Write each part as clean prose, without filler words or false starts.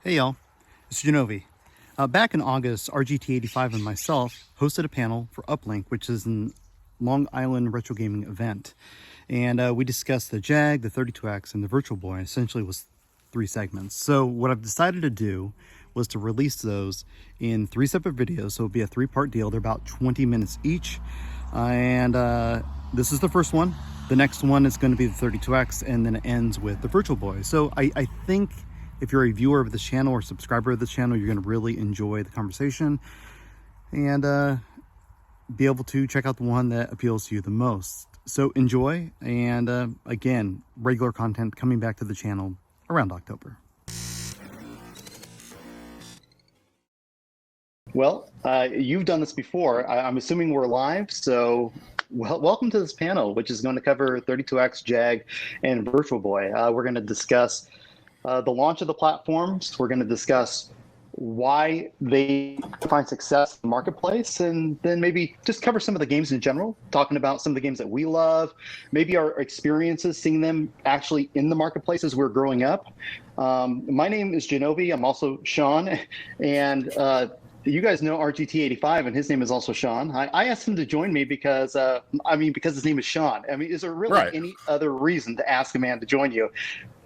Hey y'all, it's Jenovi. Back in August, RGT85 and myself hosted a panel for Uplink, which is an Long Island retro gaming event. And we discussed the Jag, the 32X, and the Virtual Boy. Essentially was 3 segments. So what I've decided to do was to release those in 3 separate videos. So it'll be a 3-part deal. They're about 20 minutes each. And this is the first one. The next one is going to be the 32X, and then it ends with the Virtual Boy. So I think if you're a viewer of this channel or subscriber of this channel, you're going to really enjoy the conversation and be able to check out the one that appeals to you the most. So enjoy, and again, regular content coming back to the channel around October. Well, you've done this before. I'm assuming we're live, so welcome to this panel, which is going to cover 32X, Jag, and Virtual Boy. We're going to discuss the launch of the platforms. We're going to discuss why they find success in the marketplace, and then maybe just cover some of the games in general, talking about some of the games that we love, maybe our experiences seeing them actually in the marketplace as we're growing up. My name is Jenovi. I'm also Sean, and you guys know RGT85, and his name is also Sean. I asked him to join me because, because his name is Sean. I mean, is there really any other reason to ask a man to join you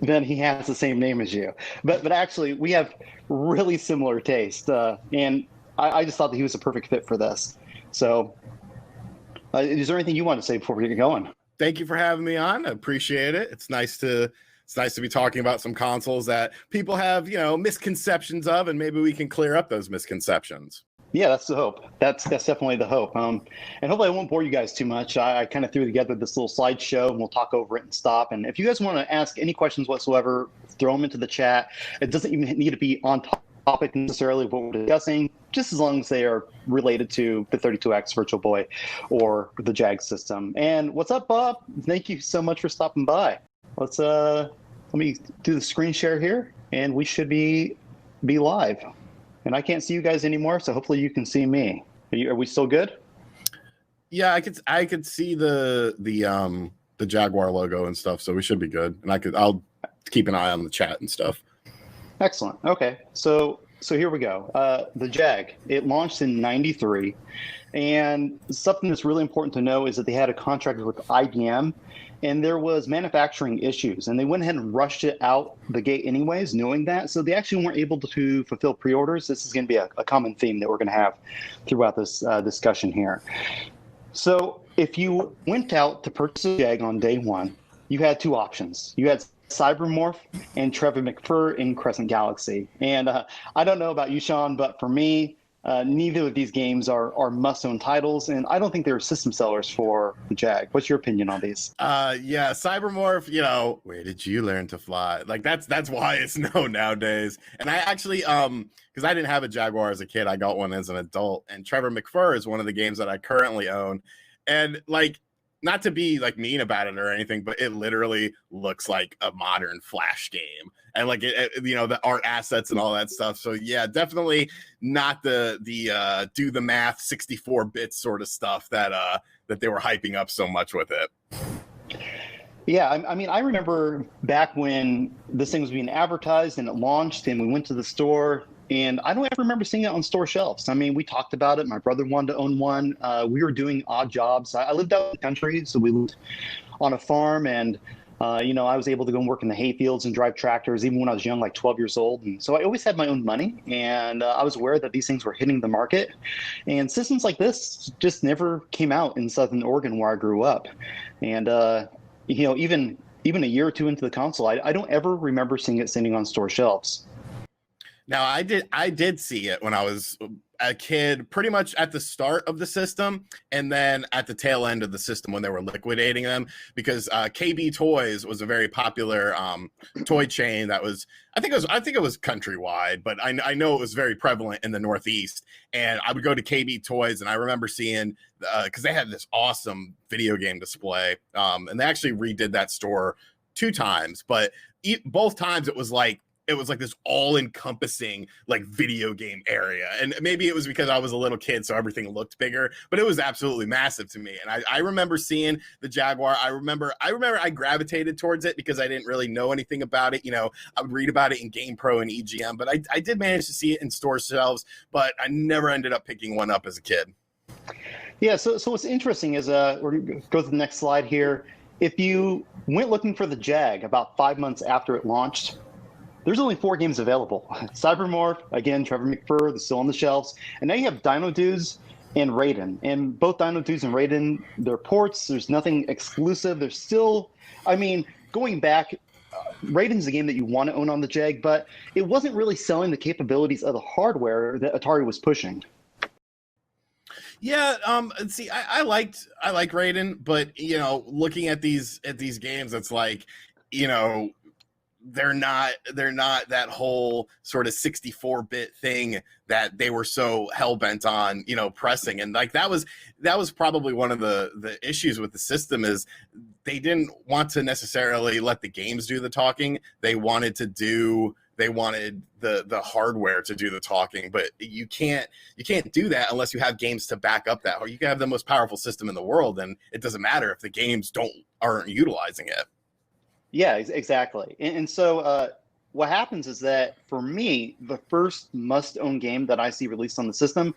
than he has the same name as you? But actually, we have really similar taste, and I just thought that he was a perfect fit for this. So is there anything you want to say before we get going? Thank you for having me on. I appreciate it. It's nice to be talking about some consoles that people have, misconceptions of, and maybe we can clear up those misconceptions. Yeah, that's the hope. That's definitely the hope. And hopefully I won't bore you guys too much. I kind of threw together this little slideshow, and we'll talk over it and stop. And if you guys want to ask any questions whatsoever, throw them into the chat. It doesn't even need to be on topic necessarily of what we're discussing, just as long as they are related to the 32X Virtual Boy or the Jag system. And what's up, Bob? Thank you so much for stopping by. Let me do the screen share here, and we should be live. And I can't see you guys anymore, so hopefully you can see me. Are we still good? Yeah, I could see the Jaguar logo and stuff, so we should be good. And I'll keep an eye on the chat and stuff. Excellent. Okay, so here we go. The Jag, it launched in '93, and something that's really important to know is that they had a contract with IBM, and there was manufacturing issues, and they went ahead and rushed it out the gate anyways, knowing that. So they actually weren't able to fulfill pre-orders. This is going to be a common theme that we're going to have throughout this discussion here. So if you went out to purchase a Jag on day one, you had 2 options. You had Cybermorph and Trevor McFur in Crescent Galaxy. And I don't know about you, Sean, but for me, neither of these games are must-own titles, and I don't think they're system sellers for the Jag. What's your opinion on these? Yeah, Cybermorph, where did you learn to fly? Like that's why it's known nowadays. And I actually, because I didn't have a Jaguar as a kid, I got one as an adult. And Trevor McFur is one of the games that I currently own. And not to be mean about it or anything, but it literally looks like a modern Flash game, and the art assets and all that stuff. So yeah, definitely not the do the math 64-bit sort of stuff that they were hyping up so much with it. Yeah, I remember back when this thing was being advertised and it launched, and we went to the store. And I don't ever remember seeing it on store shelves. I mean, we talked about it. My brother wanted to own one. We were doing odd jobs. I lived out in the country, so we lived on a farm. And, I was able to go and work in the hay fields and drive tractors, even when I was young, like 12 years old. And so I always had my own money. And I was aware that these things were hitting the market. And systems like this just never came out in Southern Oregon, where I grew up. And, even a year or 2 into the console, I don't ever remember seeing it sitting on store shelves. Now, I did see it when I was a kid, pretty much at the start of the system, and then at the tail end of the system when they were liquidating them, because KB Toys was a very popular toy chain that was, I think it was countrywide, but I know it was very prevalent in the Northeast. And I would go to KB Toys, and I remember seeing, because they had this awesome video game display, and they actually redid that store 2 times, but both times it was it was like this all-encompassing like video game area. And maybe it was because I was a little kid, so everything looked bigger, but it was absolutely massive to me. And I remember seeing the Jaguar. I remember I gravitated towards it because I didn't really know anything about it. You know, I would read about it in GamePro and EGM, but I did manage to see it in store shelves, but I never ended up picking one up as a kid. Yeah, so what's interesting is we're going to go to the next slide here. If you went looking for the Jag about 5 months after it launched, there's only 4 games available. Cybermorph, again, Trevor McFur, they're still on the shelves. And now you have Dino Dudes and Raiden. And both Dino Dudes and Raiden, they're ports. There's nothing exclusive. There's still, I mean, going back, Raiden's a game that you want to own on the Jag, but it wasn't really selling the capabilities of the hardware that Atari was pushing. Yeah, see, I like Raiden, but you know, looking at these games, it's like, you know, they're not that whole sort of 64-bit thing that they were so hell-bent on, you know, pressing. And like that was probably one of the issues with the system, is they didn't want to necessarily let the games do the talking. They wanted the hardware to do the talking, but you can't do that unless you have games to back up that. Or you can have the most powerful system in the world, and it doesn't matter if the games aren't utilizing it. Yeah, exactly. And so what happens is that for me, the first must-own game that I see released on the system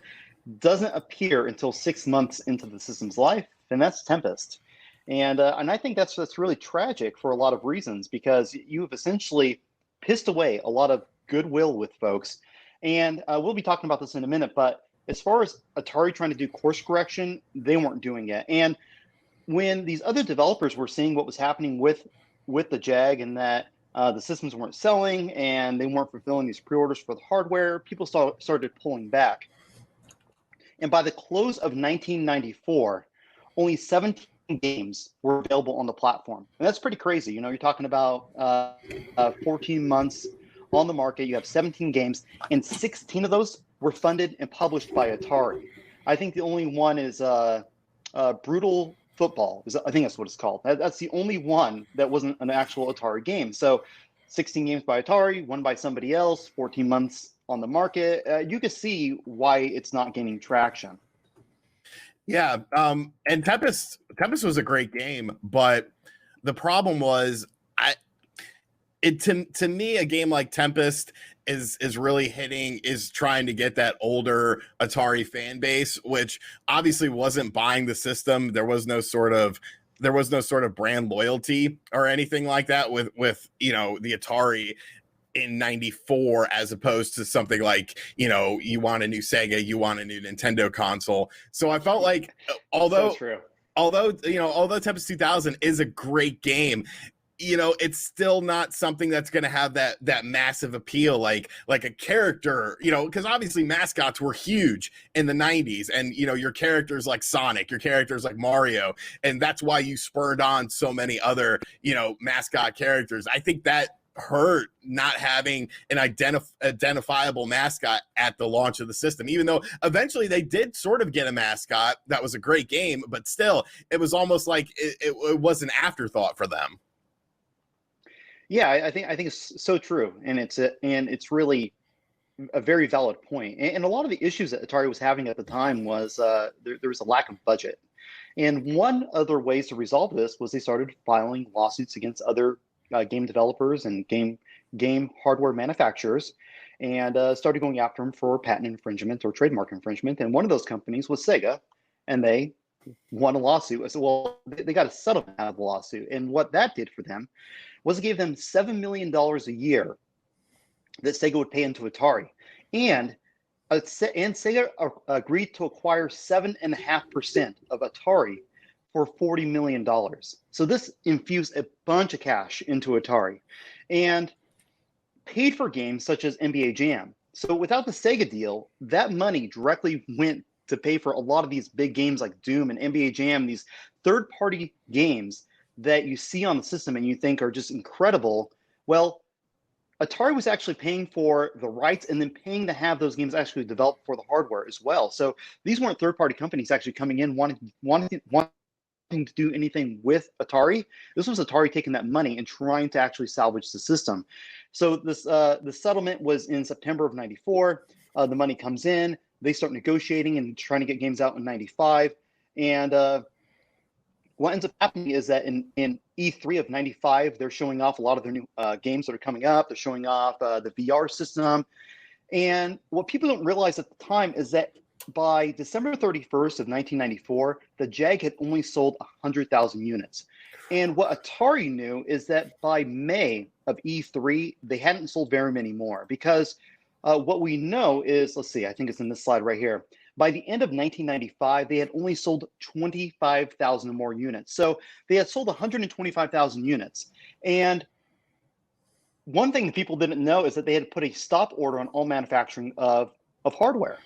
doesn't appear until 6 months into the system's life, and that's Tempest. And I think that's really tragic for a lot of reasons, because you have essentially pissed away a lot of goodwill with folks. And we'll be talking about this in a minute, but as far as Atari trying to do course correction, they weren't doing it. And when these other developers were seeing what was happening with the Jag, and that the systems weren't selling and they weren't fulfilling these pre-orders for the hardware, people started pulling back. And by the close of 1994, only 17 games were available on the platform. And that's pretty crazy. You know, you're talking about 14 months on the market, you have 17 games, and 16 of those were funded and published by Atari. I think the only one is Brutal Football. I think that's what it's called. That's the only one that wasn't an actual Atari game. So 16 games by Atari, one by somebody else, 14 months on the market. You can see why it's not gaining traction. Yeah, and Tempest was a great game, but the problem was, to me, a game like Tempest is trying to get that older Atari fan base, which obviously wasn't buying the system. There was no sort of brand loyalty or anything like that with you know, the Atari in 94, as opposed to something like, you know, you want a new Sega, you want a new Nintendo console. So I felt like, although Tempest 2000 is a great game, you know, it's still not something that's going to have that massive appeal like a character, you know, because obviously mascots were huge in the 90s, and you know, your characters like Sonic, your characters like Mario, and that's why you spurred on so many other, you know, mascot characters. I think that hurt not having an identifiable mascot at the launch of the system, even though eventually they did sort of get a mascot that was a great game, but still it was almost like it was an afterthought for them. Yeah, I think it's so true, and it's really a very valid point. And a lot of the issues that Atari was having at the time was there was a lack of budget. And one other ways to resolve this was they started filing lawsuits against other game developers and game hardware manufacturers, and started going after them for patent infringement or trademark infringement. And one of those companies was Sega, and they won a lawsuit. So, well, they got a settlement out of the lawsuit. And what that did for them was it gave them $7 million a year that Sega would pay into Atari. And Sega agreed to acquire 7.5% of Atari for $40 million. So this infused a bunch of cash into Atari and paid for games such as NBA Jam. So without the Sega deal, that money directly went to pay for a lot of these big games like Doom and NBA Jam, these third-party games that you see on the system and you think are just incredible. Well, Atari was actually paying for the rights and then paying to have those games actually developed for the hardware as well. So these weren't third-party companies actually coming in wanting to do anything with Atari. This was Atari taking that money and trying to actually salvage the system. So the settlement was in September of '94. The money comes in. They start negotiating and trying to get games out in '95. And what ends up happening is that in E3 of '95, they're showing off a lot of their new games that are coming up. They're showing off the VR system. And what people don't realize at the time is that by December 31st of 1994, the Jag had only sold 100,000 units. And what Atari knew is that by May of E3, they hadn't sold very many more, because what we know is, let's see, I think it's in this slide right here. By the end of 1995, they had only sold 25,000 more units. So they had sold 125,000 units. And one thing that people didn't know is that they had put a stop order on all manufacturing of hardware.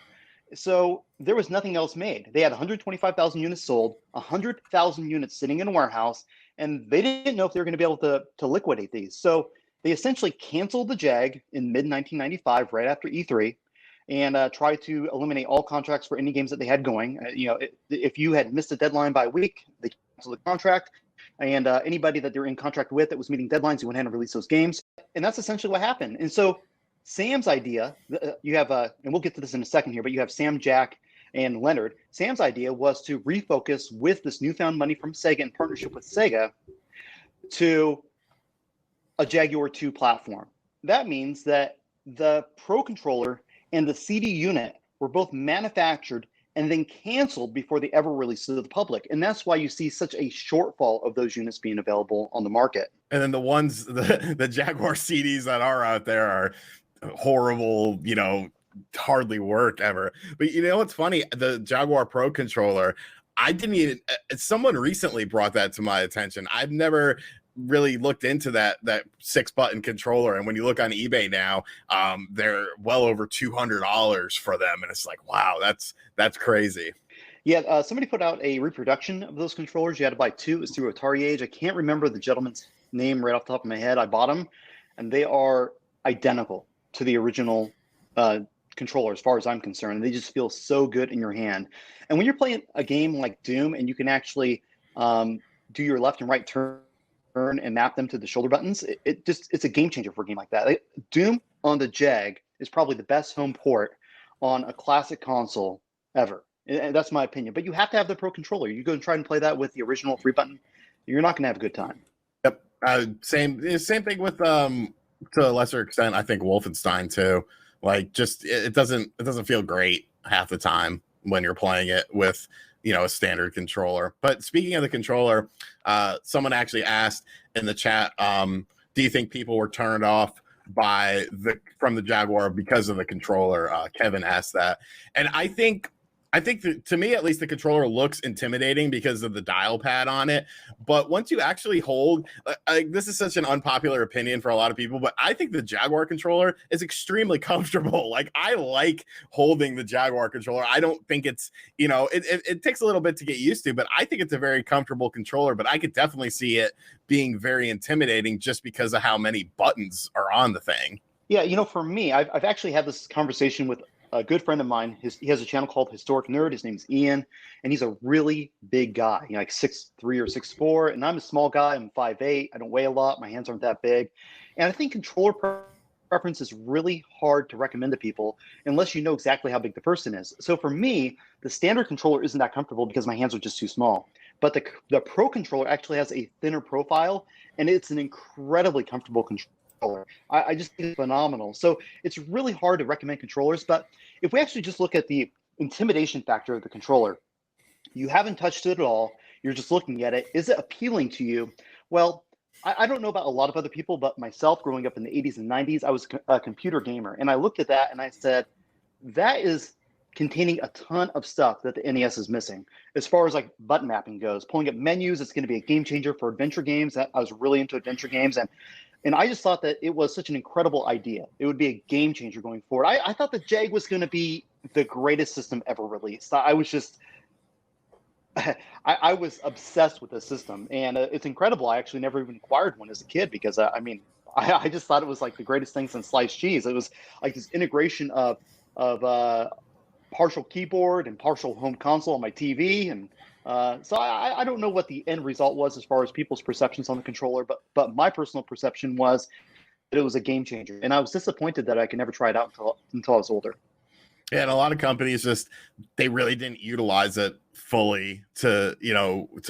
So there was nothing else made. They had 125,000 units sold, 100,000 units sitting in a warehouse, and they didn't know if they were going to be able to liquidate these. So they essentially canceled the Jag in mid-1995, right after E3, and tried to eliminate all contracts for any games that they had going. If you had missed a deadline by a week, they canceled the contract. And anybody that they're in contract with that was meeting deadlines, you went ahead and released those games. And that's essentially what happened. And so Sam's idea, you have, and we'll get to this in a second here, but you have Sam, Jack, and Leonard. Sam's idea was to refocus with this newfound money from Sega in partnership with Sega to a Jaguar 2 platform. That means that the Pro Controller and the CD unit were both manufactured and then canceled before they ever released to the public. And that's why you see such a shortfall of those units being available on the market. And then the ones, the Jaguar CDs that are out there are horrible, hardly work ever. But you know what's funny? The Jaguar Pro Controller, I didn't even, someone recently brought that to my attention. I've never really looked into that 6-button controller, and when you look on eBay now, they're well over $200 for them, and it's like, wow, that's crazy. Yeah, somebody put out a reproduction of those controllers. You had to buy two. It was through Atari Age. I can't remember the gentleman's name right off the top of my head. I bought them, and they are identical to the original controller as far as I'm concerned. They just feel so good in your hand. And when you're playing a game like Doom, and you can actually do your left and right turn and map them to the shoulder buttons, it's a game changer for a game like that. Doom on the Jag is probably the best home port on a classic console ever. And that's my opinion. But you have to have the Pro Controller. You go and try and play that with the original 3-button, you're not going to have a good time. Yep. Same thing with to a lesser extent, I think Wolfenstein too. Like, just it doesn't feel great half the time when you're playing it with a standard controller. But speaking of the controller, someone actually asked in the chat, do you think people were turned off from the Jaguar because of the controller? Kevin asked that, and I think to me, at least, the controller looks intimidating because of the dial pad on it. But once you actually hold, this is such an unpopular opinion for a lot of people, but I think the Jaguar controller is extremely comfortable. Like, I like holding the Jaguar controller. I don't think it's, it takes a little bit to get used to, but I think it's a very comfortable controller. But I could definitely see it being very intimidating just because of how many buttons are on the thing. Yeah, for me, I've actually had this conversation with a good friend of mine. He has a channel called Historic Nerd. His name's Ian, and he's a really big guy, like 6'3" or 6'4", and I'm a small guy. I'm 5'8". I don't weigh a lot. My hands aren't that big. And I think controller preference is really hard to recommend to people unless you know exactly how big the person is. So for me, the standard controller isn't that comfortable because my hands are just too small. But the Pro Controller actually has a thinner profile, and it's an incredibly comfortable controller. I just think it's phenomenal. So it's really hard to recommend controllers, but if we actually just look at the intimidation factor of the controller, you haven't touched it at all. You're just looking at it. Is it appealing to you? Well, I don't know about a lot of other people, but myself, growing up in the 80s and 90s, I was a computer gamer, and I looked at that and I said, that is containing a ton of stuff that the NES is missing. As far as like button mapping goes, pulling up menus, it's going to be a game changer for adventure games. I was really into adventure games, and I just thought that it was such an incredible idea. It would be a game changer going forward. I thought the Jag was going to be the greatest system ever released. I was just, I was obsessed with the system, and it's incredible. I actually never even acquired one as a kid because I just thought it was like the greatest thing since sliced cheese. It was like this integration of partial keyboard and partial home console on my TV, and so I don't know what the end result was as far as people's perceptions on the controller, but my personal perception was it was a game changer. And I was disappointed that I could never try it out until I was older. Yeah, and a lot of companies they really didn't utilize it fully to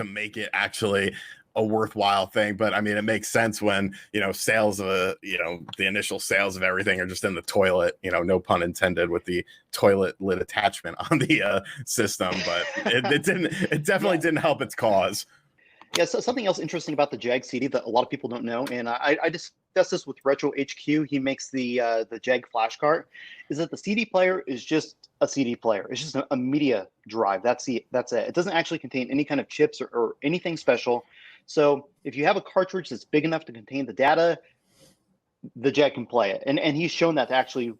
make it actually a worthwhile thing. But I mean, it makes sense when sales of the initial sales of everything are just in the toilet. No pun intended with the toilet lid attachment on the system, but it definitely didn't help its cause. Yeah, so something else interesting about the Jag CD that a lot of people don't know, and I discussed this with Retro HQ. He makes the Jag flash cart. Is that the CD player is just a CD player? It's just a media drive. That's it. It doesn't actually contain any kind of chips or anything special. So if you have a cartridge that's big enough to contain the data, the Jag can play it. And he's shown that to actually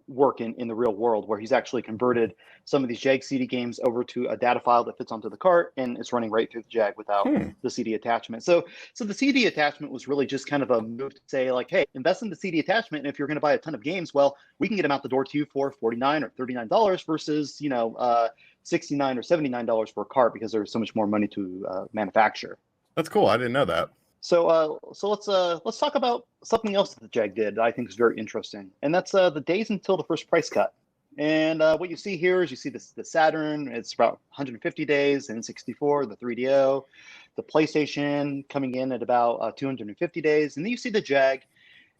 work in the real world, where he's actually converted some of these Jag CD games over to a data file that fits onto the cart, and it's running right through the Jag without the CD attachment. So the CD attachment was really just kind of a move to say, like, hey, invest in the CD attachment, and if you're going to buy a ton of games, well, we can get them out the door to you for $49 or $39 versus $69 or $79 for a cart, because there's so much more money to manufacture. That's cool. I didn't know that. So let's talk about something else that the Jag did that I think is very interesting, and that's the days until the first price cut. And what you see here is the Saturn. It's about 150 days, and N64, the 3DO, the PlayStation coming in at about 250 days, and then you see the Jag,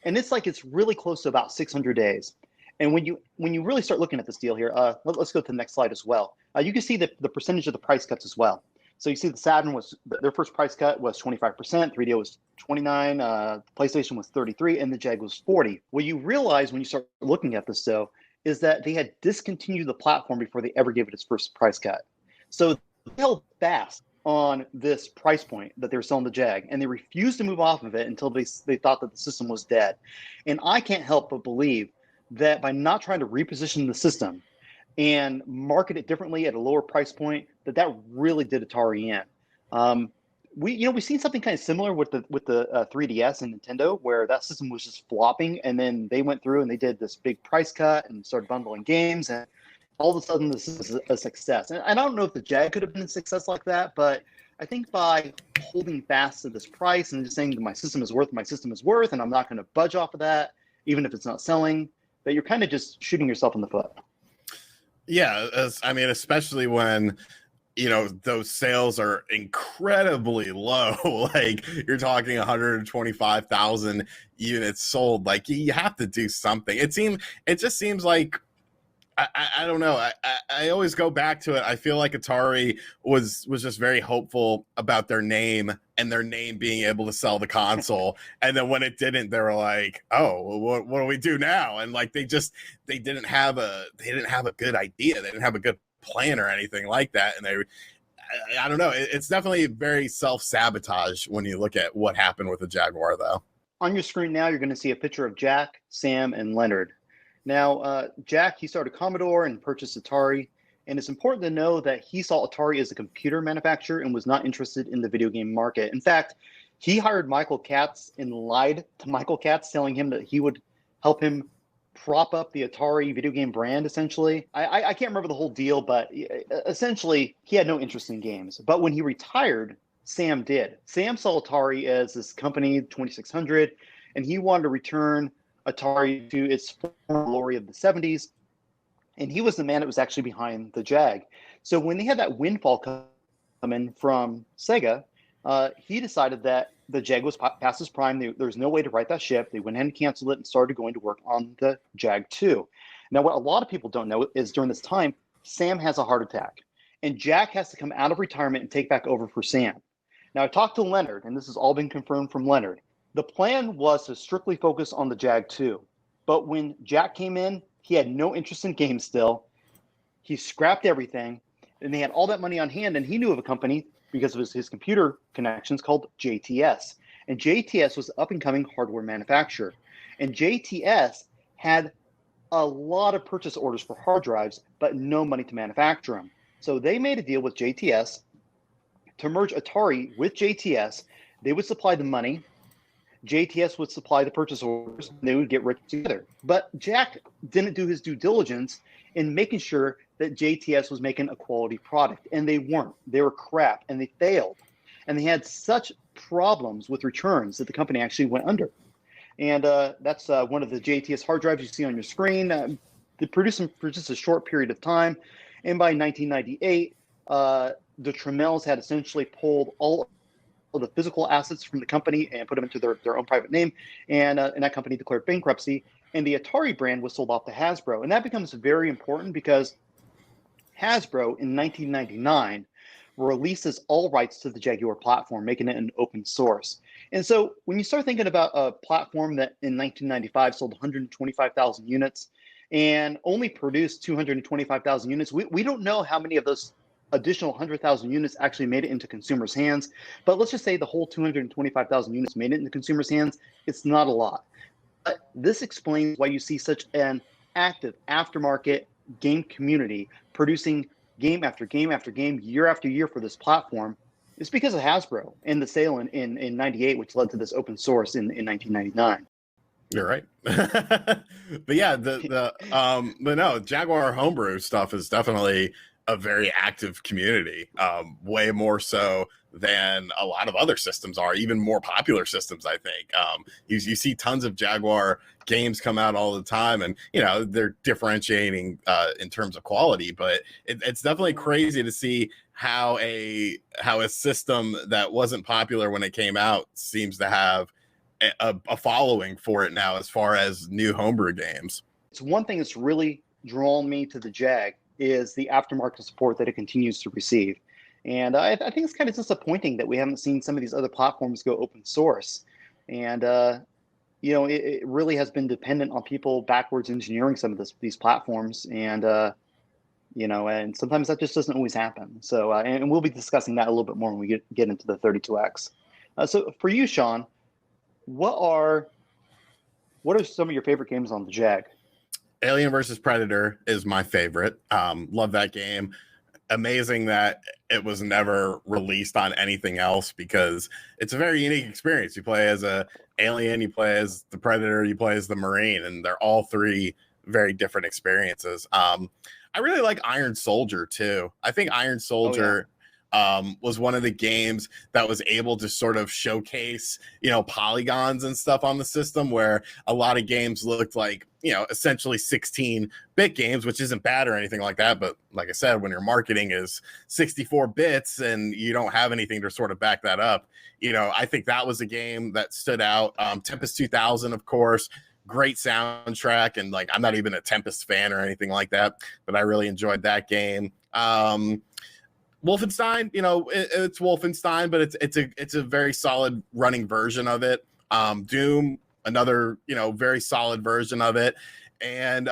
and it's really close to about 600 days. And when you really start looking at this deal here, let's go to the next slide as well. You can see the percentage of the price cuts as well. So you see the Saturn their first price cut was 25%, 3DO was 29, PlayStation was 33, and the Jag was 40. What you realize when you start looking at this, though, is that they had discontinued the platform before they ever gave it its first price cut. So they held fast on this price point that they were selling the Jag, and they refused to move off of it until they thought that the system was dead. And I can't help but believe that by not trying to reposition the system and market it differently at a lower price point, that really did Atari in. We've seen something kind of similar with the 3DS and Nintendo, where that system was just flopping, and then they went through and they did this big price cut and started bundling games, and all of a sudden this is a success. And I don't know if the Jag could have been a success like that, but I think by holding fast to this price and just saying that my system is worth, and I'm not going to budge off of that, even if it's not selling, that you're kind of just shooting yourself in the foot. Yeah, especially when those sales are incredibly low. Like, you're talking 125,000 units sold. Like, you have to do something. It just seems like, I don't know. I always go back to it. I feel like Atari was just very hopeful about their name and their name being able to sell the console. And then when it didn't, they were like, oh, well, what do we do now? And like, they didn't have a good idea. They didn't have a good plan or anything like that. And I don't know. It's definitely very self-sabotage when you look at what happened with the Jaguar, though. On your screen now, you're going to see a picture of Jack, Sam, and Leonard. Now, Jack, he started Commodore and purchased Atari, and it's important to know that he saw Atari as a computer manufacturer and was not interested in the video game market. In fact, he hired Michael Katz and lied to Michael Katz, telling him that he would help him prop up the Atari video game brand, essentially. I can't remember the whole deal, but essentially, he had no interest in games. But when he retired, Sam did. Sam saw Atari as this company, 2600, and he wanted to return Atari to its former glory of the 70s, and he was the man that was actually behind the Jag. So when they had that windfall come in from Sega, he decided that the Jag was past its prime. There was no way to right that ship. They went ahead and canceled it and started going to work on the Jag 2. Now, what a lot of people don't know is during this time, Sam has a heart attack, and Jack has to come out of retirement and take back over for Sam. Now, I talked to Leonard, and this has all been confirmed from Leonard. The plan was to strictly focus on the Jag 2. But when Jack came in, he had no interest in games still. He scrapped everything, and they had all that money on hand, and he knew of a company, because of his computer connections, called JTS. And JTS was an up-and-coming hardware manufacturer. And JTS had a lot of purchase orders for hard drives, but no money to manufacture them. So they made a deal with JTS to merge Atari with JTS. They would supply the money. JTS would supply the purchase orders, and they would get rich together. But Jack didn't do his due diligence in making sure that JTS was making a quality product, and they weren't. They were crap, and they failed. And they had such problems with returns that the company actually went under. And that's one of the JTS hard drives you see on your screen. They produced them for just a short period of time. And by 1998, the Trammels had essentially pulled all of the physical assets from the company and put them into their own private name. And that company declared bankruptcy. And the Atari brand was sold off to Hasbro. And that becomes very important because Hasbro in 1999 releases all rights to the Jaguar platform, making it an open source. And so when you start thinking about a platform that in 1995 sold 125,000 units and only produced 225,000 units, we don't know how many of those additional 100,000 units actually made it into consumers' hands. But let's just say the whole 225,000 units made it into consumers' hands. It's not a lot. But this explains why you see such an active aftermarket game community producing game after game after game, year after year for this platform. It's because of Hasbro and the sale in 98, which led to this open source in 1999. You're right. But yeah, but no, Jaguar homebrew stuff is definitely a very active community, way more so than a lot of other systems are, even more popular systems, I think. You see tons of Jaguar games come out all the time, and they're differentiating in terms of quality, but it's definitely crazy to see how a system that wasn't popular when it came out seems to have a following for it now as far as new homebrew games. It's one thing that's really drawn me to the Jag is the aftermarket support that it continues to receive. And I think it's kind of disappointing that we haven't seen some of these other platforms go open source. And, it really has been dependent on people backwards engineering some of these platforms. And, and sometimes that just doesn't always happen. So, and we'll be discussing that a little bit more when we get into the 32X. So for you, Sean, what are some of your favorite games on the Jag? Alien versus Predator is my favorite. Love that game. Amazing that it was never released on anything else because it's a very unique experience. You play as a alien, you play as the Predator, you play as the Marine, and they're all three very different experiences. I really like Iron Soldier too. I think Iron Soldier was one of the games that was able to sort of showcase, polygons and stuff on the system, where a lot of games looked like, essentially 16-bit games, which isn't bad or anything like that. But like I said, when your marketing is 64 bits and you don't have anything to sort of back that up, I think that was a game that stood out. Tempest 2000, of course, great soundtrack. And I'm not even a Tempest fan or anything like that, but I really enjoyed that game. Wolfenstein, it's Wolfenstein, but it's a very solid running version of it. Doom, another very solid version of it, and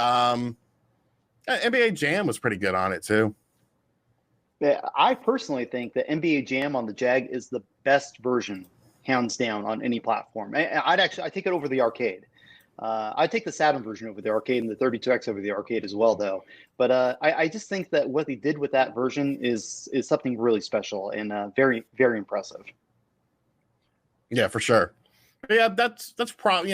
NBA Jam was pretty good on it too. Yeah, I personally think that NBA Jam on the Jag is the best version, hands down, on any platform. I take it over the arcade. I take the Saturn version over the arcade and the 32X over the arcade as well, though. But I just think that what they did with that version is something really special and very, very impressive. Yeah, for sure. But yeah, that's probably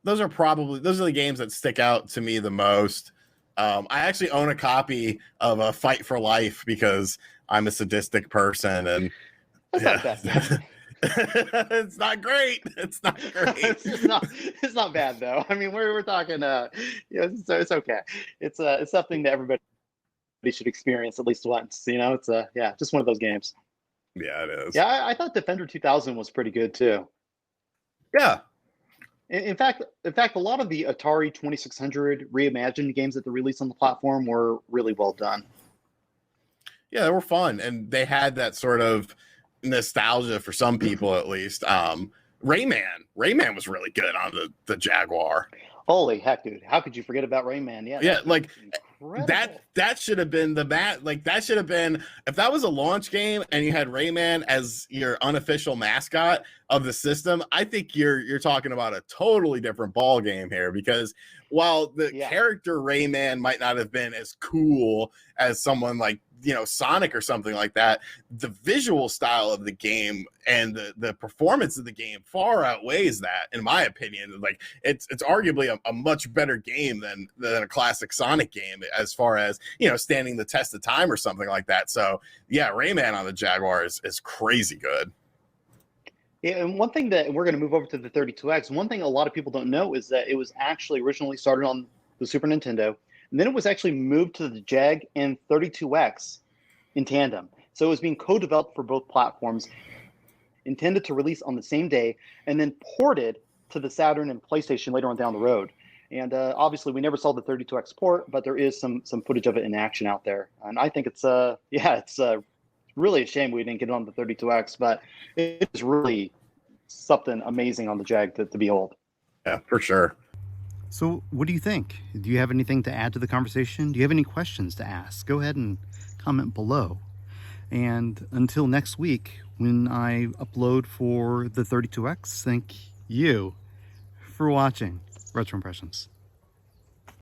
those are the games that stick out to me the most. I actually own a copy of a Fight for Life because I'm a sadistic person, and that's not bad. It's not great. It's not great. it's not bad though. I mean, we're talking. It's okay. It's something that everybody should experience at least once. It's just one of those games. Yeah, it is. Yeah, I thought Defender 2000 was pretty good too. Yeah. In fact, a lot of the Atari 2600 reimagined games that they released on the platform were really well done. Yeah, they were fun, and they had that sort of nostalgia for some people, at least. Rayman was really good on the Jaguar. Holy heck, dude! How could you forget about Rayman? Yeah, that should have been that should have been, if that was a launch game and you had Rayman as your unofficial mascot of the system. I think you're talking about a totally different ball game here, because while the character Rayman might not have been as cool as someone like Sonic or something like that, the visual style of the game and the performance of the game far outweighs that, in my opinion. It's arguably a much better game than a classic Sonic game, as far as standing the test of time or something like that. So yeah, Rayman on the Jaguar is crazy good. Yeah, and one thing that we're going to move over to the 32X, one thing a lot of people don't know is that it was actually originally started on the Super Nintendo, and then it was actually moved to the Jag and 32X in tandem. So it was being co-developed for both platforms, intended to release on the same day, and then ported to the Saturn and PlayStation later on down the road. And obviously, we never saw the 32X port, but there is some footage of it in action out there. And I think it's it's really a shame we didn't get it on the 32X, but it is really something amazing on the Jag to behold. Yeah, for sure. So what do you think? Do you have anything to add to the conversation? Do you have any questions to ask? Go ahead and comment below. And until next week, when I upload for the 32X, thank you for watching Retro Impressions.